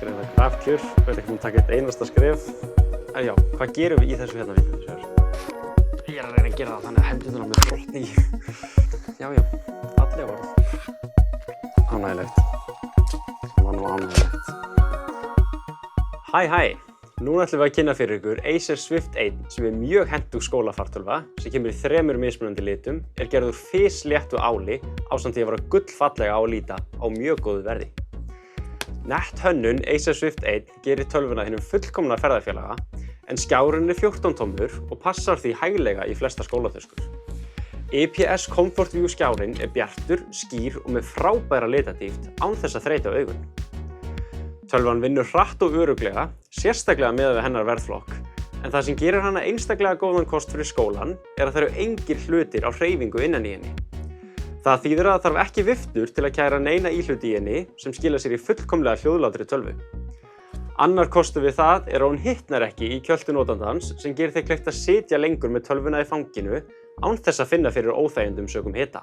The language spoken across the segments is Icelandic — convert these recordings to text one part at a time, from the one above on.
greiða grafkjör, veit ekki taka eitt einasta skref. En já, hvað gerum við í þessu hérna við? Ég að reyna að gera það þannig að hendurnar á mér brotni. Já, falleg orð. Ánægilegt. Það var nú ánægilegt. Hæ. Núna ætlum við að kynna fyrir ykkur Acer Swift 1 sem mjög hentug skólafartölva sem kemur í 3 mismunandi litum, gerð úr fisléttu áli ásamt því að vera gullfallega á að líta á mjög góðu verði. Nett hönnun Acer Swift 1 gerir tölvuna hinum fullkomna ferðarfélaga en skjárinn 14 tómur og passar því hæglega í flesta skólatöskur. IPS Comfort View skjárinn bjartur, skýr og með frábæra litadýpt án þess að þreyta augun. Tölvan vinnur hratt og örugglega, sérstaklega miðað við hennar verðflokk, en það sem gerir hana einstaklega góðan kost fyrir skólann að það eru engir hlutir á hreyfingu innan í henni. Það þýðir að það þarf ekki viftur til að kæra neina íhluti í henni sem skila sér í fullkomlega hljóðlátri tölvu. Annar kostur við það að hún hitnar ekki í kjöltu notandans sem gerir þeir kleift að sitja lengur með tölvuna í fanginu án þess að finna fyrir óþægindum sökum hita.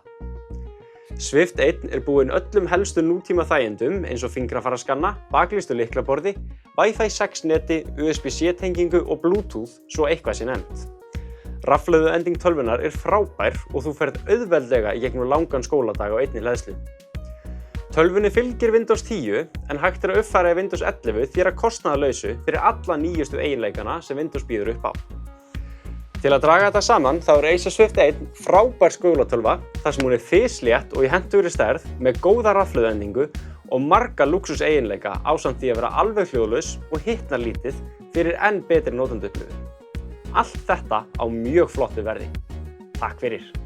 Swift 1 búinn öllum helstu nútíma þægindum eins og fingrafaraskanna, baklystu lyklaborði, Wi-Fi 6 neti, USB-C tengingu og Bluetooth svo eitthvað sé nefnt. Rafhlöðu ending tölvunar frábær og þú ferð auðveldlega í gegnum langan skóladag á einni hleðslu. Tölvunni fylgir Windows 10 en hægt að uppfæra í Windows 11 því að kostnaðarlausu fyrir alla nýjustu eiginleikana sem Windows býður upp á. Til að draga þetta saman þá Acer Swift 1 frábær skólatölva þar sem hún fislétt og í hentugri stærð með góða rafhlöðuendingu og marga lúxus eiginleika ásamt því að vera alveg hljóðlaus og hitnar lítið fyrir enn betri notendaupplifun. Allt þetta á mjög flottu verði. Takk fyrir!